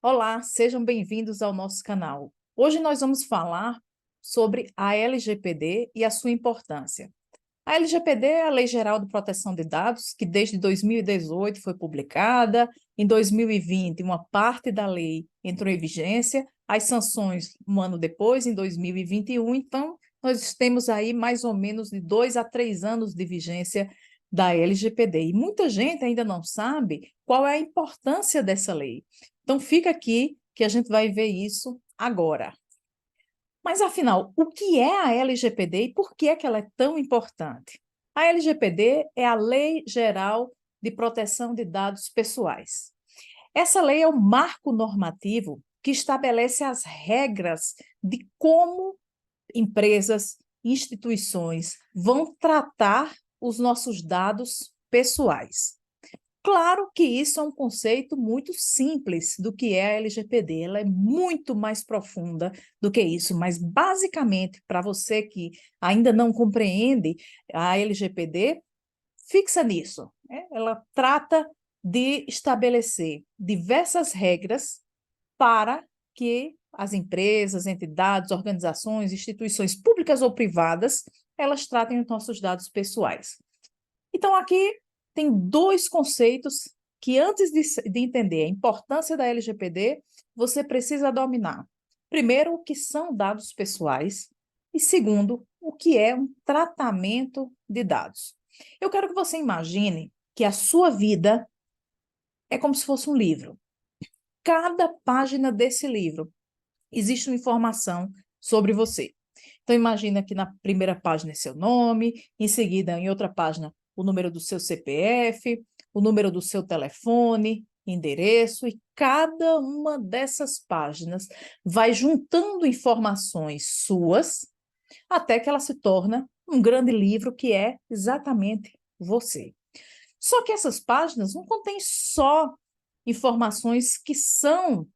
Olá, sejam bem-vindos ao nosso canal. Hoje nós vamos falar sobre a LGPD e a sua importância. A LGPD é a Lei Geral de Proteção de Dados, que desde 2018 foi publicada. Em 2020, uma parte da lei entrou em vigência, as sanções um ano depois, em 2021. Então, nós temos aí mais ou menos de 2 a 3 anos de vigência da LGPD. E muita gente ainda não sabe qual é a importância dessa lei. Então, fica aqui que a gente vai ver isso agora. Mas, afinal, o que é a LGPD e por que é que ela é tão importante? A LGPD é a Lei Geral de Proteção de Dados Pessoais. Essa lei é um marco normativo que estabelece as regras de como empresas, instituições vão tratar os nossos dados pessoais. Claro que isso é um conceito muito simples do que é a LGPD, ela é muito mais profunda do que isso, mas basicamente, para você que ainda não compreende a LGPD, fixa nisso, né? Ela trata de estabelecer diversas regras para que as empresas, entidades, organizações, instituições públicas ou privadas, elas tratem os nossos dados pessoais. Então, aqui tem dois conceitos que, antes de entender a importância da LGPD, você precisa dominar. Primeiro, o que são dados pessoais, e segundo, o que é um tratamento de dados. Eu quero que você imagine que a sua vida é como se fosse um livro. Cada página desse livro existe uma informação sobre você. Então, imagina que na primeira página é seu nome, em seguida, em outra página, o número do seu CPF, o número do seu telefone, endereço, e cada uma dessas páginas vai juntando informações suas até que ela se torna um grande livro que é exatamente você. Só que essas páginas não contêm só informações que são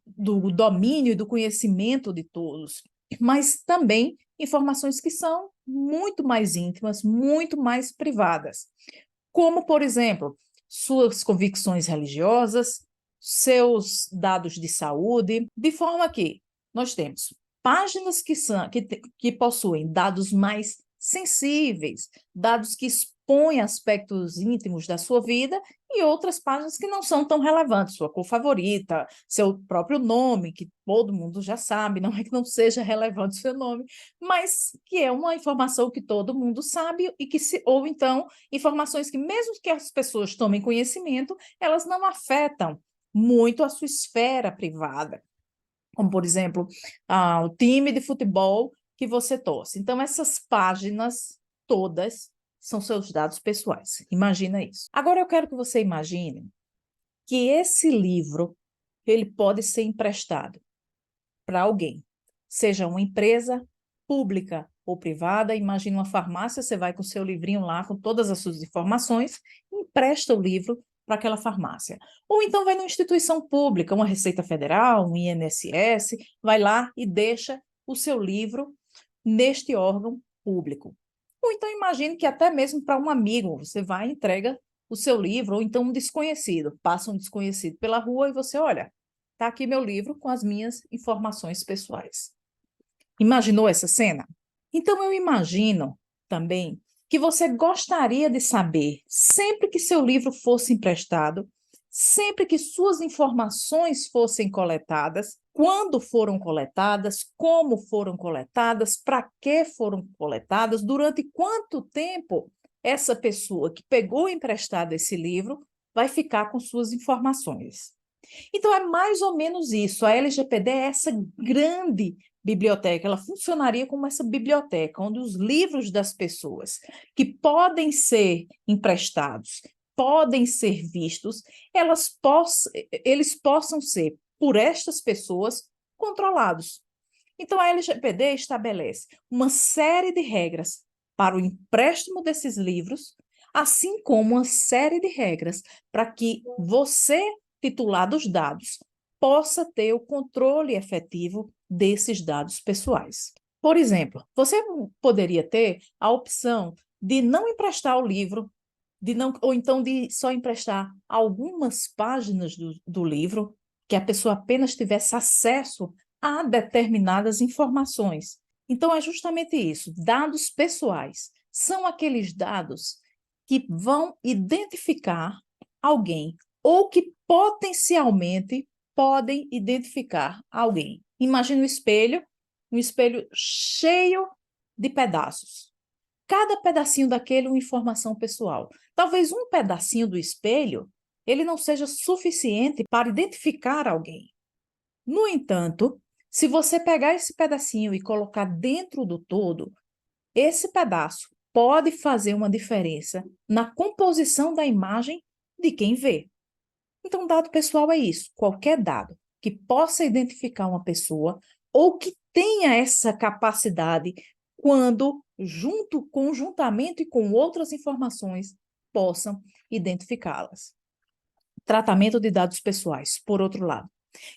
do domínio e do conhecimento de todos, mas também informações que são muito mais íntimas, muito mais privadas, como, por exemplo, suas convicções religiosas, seus dados de saúde, de forma que nós temos páginas que possuem dados mais sensíveis, dados que expõem aspectos íntimos da sua vida, e outras páginas que não são tão relevantes, sua cor favorita, seu próprio nome, que todo mundo já sabe, não é que não seja relevante o seu nome, mas que é uma informação que todo mundo sabe e que ou então informações que, mesmo que as pessoas tomem conhecimento, elas não afetam muito a sua esfera privada, como, por exemplo, o time de futebol que você torce. Então, essas páginas todas são seus dados pessoais. Imagina isso. Agora, eu quero que você imagine que esse livro ele pode ser emprestado para alguém, seja uma empresa pública ou privada. Imagina uma farmácia, você vai com o seu livrinho lá, com todas as suas informações, empresta o livro para aquela farmácia. Ou então vai numa instituição pública, uma Receita Federal, um INSS, vai lá e deixa o seu livro neste órgão público. Ou então imagine que até mesmo para um amigo, você vai e entrega o seu livro, ou então um desconhecido, passa um desconhecido pela rua e você, olha, está aqui meu livro com as minhas informações pessoais. Imaginou essa cena? Então, eu imagino também que você gostaria de saber, sempre que seu livro fosse emprestado, sempre que suas informações fossem coletadas, quando foram coletadas, como foram coletadas, para que foram coletadas, durante quanto tempo essa pessoa que pegou emprestado esse livro vai ficar com suas informações. Então, é mais ou menos isso. A LGPD é essa grande biblioteca, ela funcionaria como essa biblioteca, onde os livros das pessoas que podem ser emprestados, podem ser vistos, eles possam ser, por estas pessoas, controlados. Então, a LGPD estabelece uma série de regras para o empréstimo desses livros, assim como uma série de regras para que você, titular dos dados, possa ter o controle efetivo desses dados pessoais. Por exemplo, você poderia ter a opção de não emprestar o livro, ou então de só emprestar algumas páginas do livro, que a pessoa apenas tivesse acesso a determinadas informações. Então, é justamente isso. Dados pessoais são aqueles dados que vão identificar alguém ou que potencialmente podem identificar alguém. Imagine um espelho cheio de pedaços. Cada pedacinho daquele é uma informação pessoal. Talvez um pedacinho do espelho ele não seja suficiente para identificar alguém. No entanto, se você pegar esse pedacinho e colocar dentro do todo, esse pedaço pode fazer uma diferença na composição da imagem de quem vê. Então, dado pessoal é isso, qualquer dado que possa identificar uma pessoa ou que tenha essa capacidade quando, conjuntamente com outras informações, possam identificá-las. Tratamento de dados pessoais, por outro lado,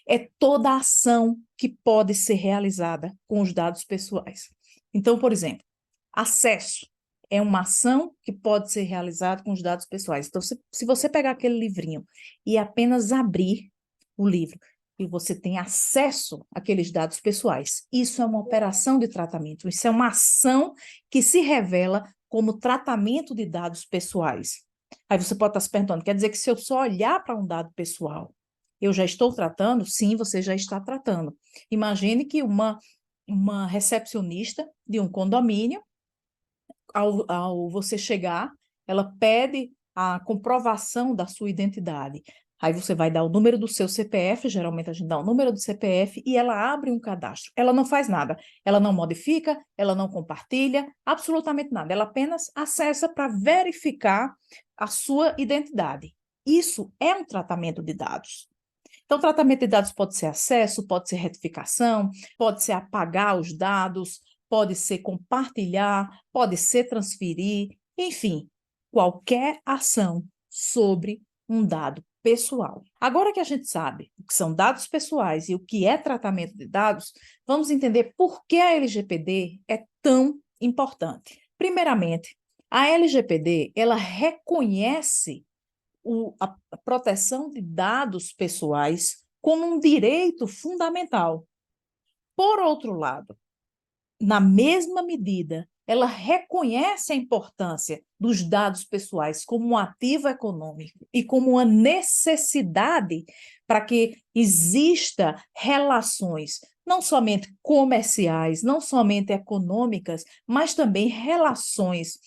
é toda a ação que pode ser realizada com os dados pessoais. Então, por exemplo, acesso é uma ação que pode ser realizada com os dados pessoais. Então, se você pegar aquele livrinho e apenas abrir o livro e você tem acesso àqueles dados pessoais, isso é uma operação de tratamento, isso é uma ação que se revela como tratamento de dados pessoais. Aí você pode estar se perguntando, quer dizer que se eu só olhar para um dado pessoal, eu já estou tratando? Sim, você já está tratando. Imagine que uma recepcionista de um condomínio, ao você chegar, ela pede a comprovação da sua identidade. Aí você vai dar o número do seu CPF, geralmente a gente dá o número do CPF e ela abre um cadastro. Ela não faz nada, ela não modifica, ela não compartilha, absolutamente nada. Ela apenas acessa para verificar a sua identidade. Isso é um tratamento de dados. Então, tratamento de dados pode ser acesso, pode ser retificação, pode ser apagar os dados, pode ser compartilhar, pode ser transferir, enfim, qualquer ação sobre um dado pessoal. Agora que a gente sabe o que são dados pessoais e o que é tratamento de dados, vamos entender por que a LGPD é tão importante. Primeiramente, a LGPD, ela reconhece a proteção de dados pessoais como um direito fundamental. Por outro lado, na mesma medida, ela reconhece a importância dos dados pessoais como um ativo econômico e como uma necessidade para que exista relações não somente comerciais, não somente econômicas, mas também relações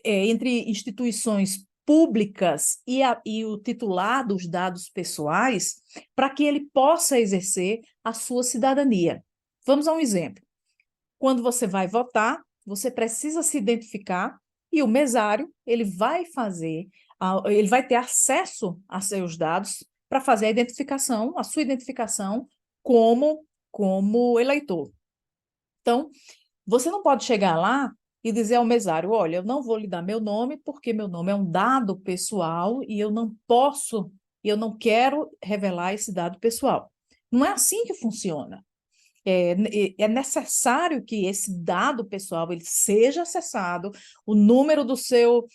entre instituições públicas e o titular dos dados pessoais para que ele possa exercer a sua cidadania. Vamos a um exemplo. Quando você vai votar, você precisa se identificar e o mesário, ele vai ter acesso a seus dados para fazer a sua identificação como eleitor. Então, você não pode chegar lá e dizer ao mesário, olha, eu não vou lhe dar meu nome porque meu nome é um dado pessoal e eu não quero revelar esse dado pessoal. Não é assim que funciona. É necessário que esse dado pessoal ele seja acessado, o número do seu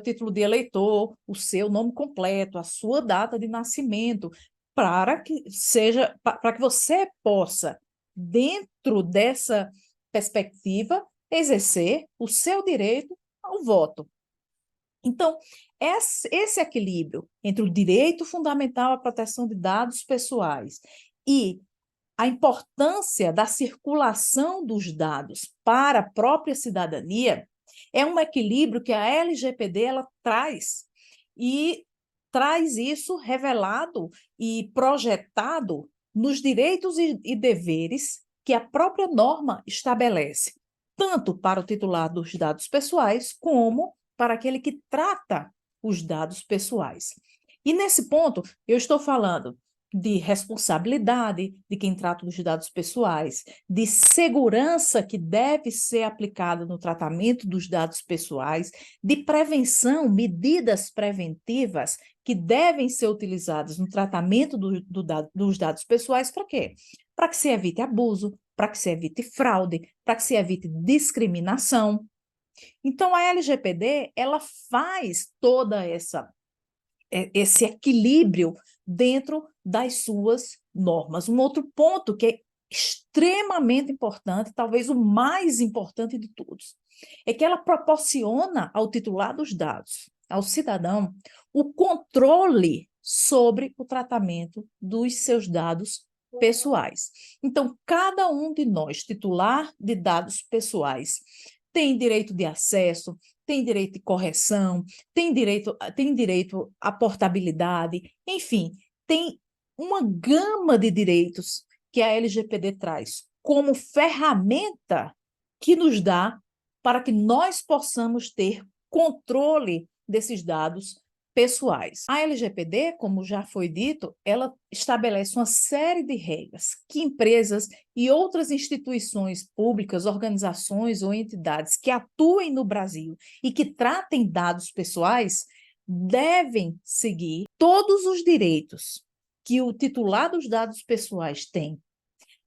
título de eleitor, o seu nome completo, a sua data de nascimento, para que você possa, dentro dessa perspectiva, exercer o seu direito ao voto. Então, esse equilíbrio entre o direito fundamental à proteção de dados pessoais e a importância da circulação dos dados para a própria cidadania é um equilíbrio que a LGPD ela traz e traz isso revelado e projetado nos direitos e deveres que a própria norma estabelece, tanto para o titular dos dados pessoais como para aquele que trata os dados pessoais. E nesse ponto, eu estou falando de responsabilidade de quem trata dos dados pessoais, de segurança que deve ser aplicada no tratamento dos dados pessoais, de prevenção, medidas preventivas que devem ser utilizadas no tratamento dos dados pessoais, para quê? Para que se evite abuso, para que se evite fraude, para que se evite discriminação. Então, a LGPD, ela faz toda esse equilíbrio dentro das suas normas. Um outro ponto que é extremamente importante, talvez o mais importante de todos, é que ela proporciona ao titular dos dados, ao cidadão, o controle sobre o tratamento dos seus dados pessoais. Então, cada um de nós, titular de dados pessoais, tem direito de acesso, tem direito de correção, tem direito à portabilidade, enfim, tem uma gama de direitos que a LGPD traz como ferramenta que nos dá para que nós possamos ter controle desses dados pessoais. A LGPD, como já foi dito, ela estabelece uma série de regras que empresas e outras instituições públicas, organizações ou entidades que atuem no Brasil e que tratem dados pessoais devem seguir todos os direitos que o titular dos dados pessoais tem.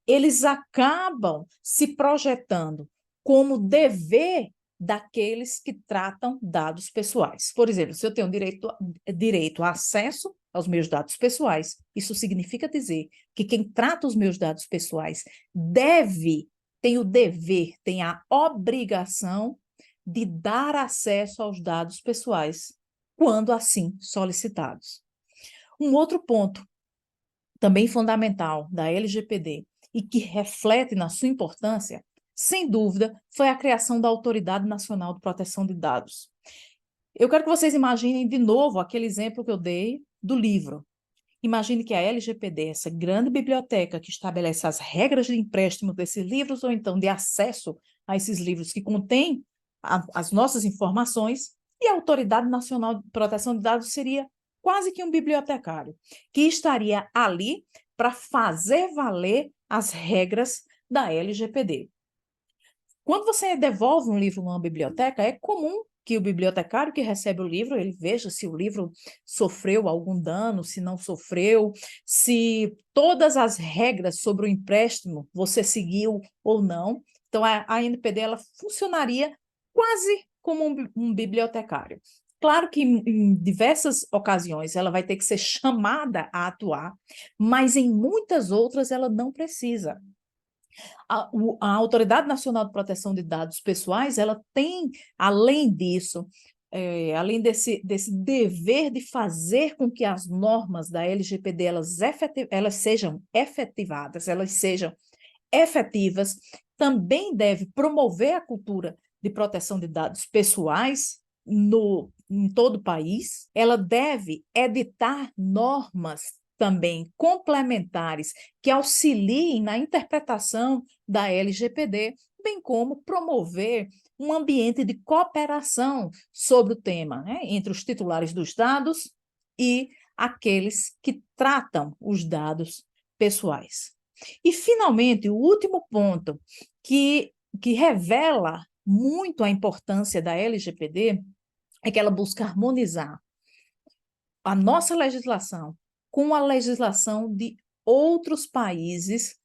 Eles acabam se projetando como dever daqueles que tratam dados pessoais. Por exemplo, se eu tenho direito a acesso aos meus dados pessoais, isso significa dizer que quem trata os meus dados pessoais tem o dever, tem a obrigação de dar acesso aos dados pessoais, quando assim solicitados. Um outro ponto, também fundamental, da LGPD, e que reflete na sua importância, sem dúvida, foi a criação da Autoridade Nacional de Proteção de Dados. Eu quero que vocês imaginem de novo aquele exemplo que eu dei do livro. Imagine que a LGPD, essa grande biblioteca que estabelece as regras de empréstimo desses livros ou então de acesso a esses livros que contêm as nossas informações, e a Autoridade Nacional de Proteção de Dados seria quase que um bibliotecário, que estaria ali para fazer valer as regras da LGPD. Quando você devolve um livro numa biblioteca, é comum que o bibliotecário que recebe o livro, ele veja se o livro sofreu algum dano, se não sofreu, se todas as regras sobre o empréstimo você seguiu ou não. Então, a NPD ela funcionaria quase como um bibliotecário. Claro que em diversas ocasiões ela vai ter que ser chamada a atuar, mas em muitas outras ela não precisa. A Autoridade Nacional de Proteção de Dados Pessoais, ela tem, além disso, além desse dever de fazer com que as normas da LGPD elas sejam efetivadas, elas sejam efetivas, também deve promover a cultura de proteção de dados pessoais em todo o país. Ela deve editar normas também complementares que auxiliem na interpretação da LGPD, bem como promover um ambiente de cooperação sobre o tema, né, entre os titulares dos dados e aqueles que tratam os dados pessoais. E, finalmente, o último ponto que revela muito a importância da LGPD é que ela busca harmonizar a nossa legislação com a legislação de outros países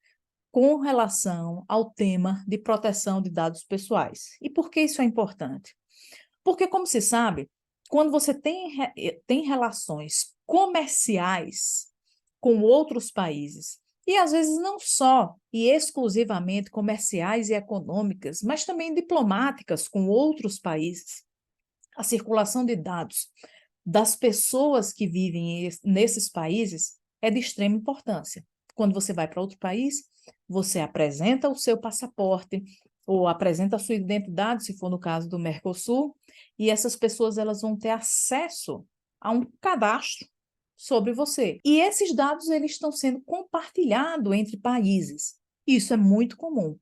com relação ao tema de proteção de dados pessoais. E por que isso é importante? Porque, como se sabe, quando você tem relações comerciais com outros países, e às vezes não só e exclusivamente comerciais e econômicas, mas também diplomáticas com outros países, a circulação de dados das pessoas que vivem nesses países é de extrema importância. Quando você vai para outro país, você apresenta o seu passaporte ou apresenta a sua identidade, se for no caso do Mercosul, e essas pessoas elas vão ter acesso a um cadastro sobre você. E esses dados eles estão sendo compartilhados entre países. Isso é muito comum.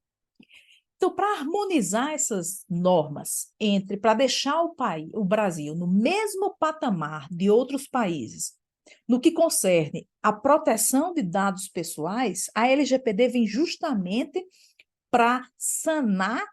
Então, para harmonizar essas normas para deixar o Brasil no mesmo patamar de outros países, no que concerne à proteção de dados pessoais, a LGPD vem justamente para sanar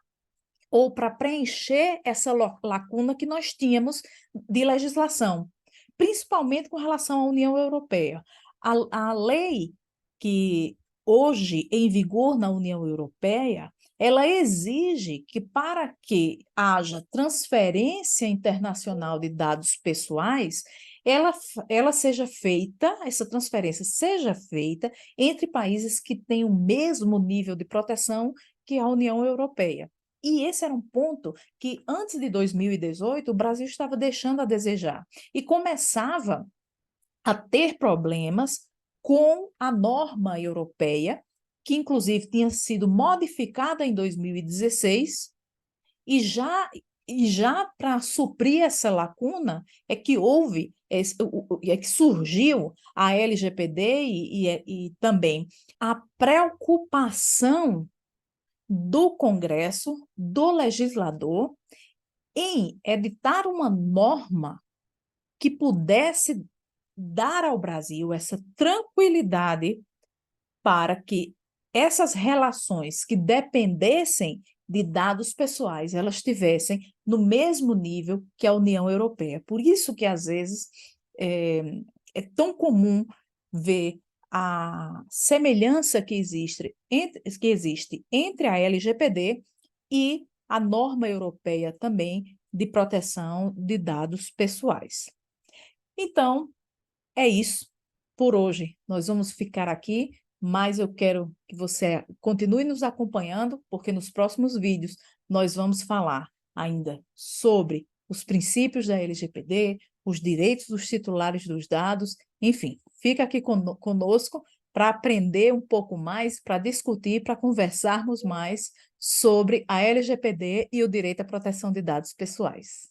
ou para preencher essa lacuna que nós tínhamos de legislação, principalmente com relação à União Europeia. A lei que hoje em vigor na União Europeia, ela exige que para que haja transferência internacional de dados pessoais, ela seja feita, essa transferência seja feita entre países que têm o mesmo nível de proteção que a União Europeia. E esse era um ponto que, antes de 2018, o Brasil estava deixando a desejar e começava a ter problemas com a norma europeia, que inclusive tinha sido modificada em 2016, e já para suprir essa lacuna é que houve, é que surgiu a LGPD e também a preocupação do Congresso, do legislador, em editar uma norma que pudesse dar ao Brasil essa tranquilidade para que essas relações que dependessem de dados pessoais, elas estivessem no mesmo nível que a União Europeia. Por isso que, às vezes, é, é tão comum ver a semelhança que existe entre a LGPD e a norma europeia também de proteção de dados pessoais. Então, é isso por hoje. Nós vamos ficar aqui, mas eu quero que você continue nos acompanhando, porque nos próximos vídeos nós vamos falar ainda sobre os princípios da LGPD, os direitos dos titulares dos dados, enfim, fica aqui conosco para aprender um pouco mais, para discutir, para conversarmos mais sobre a LGPD e o direito à proteção de dados pessoais.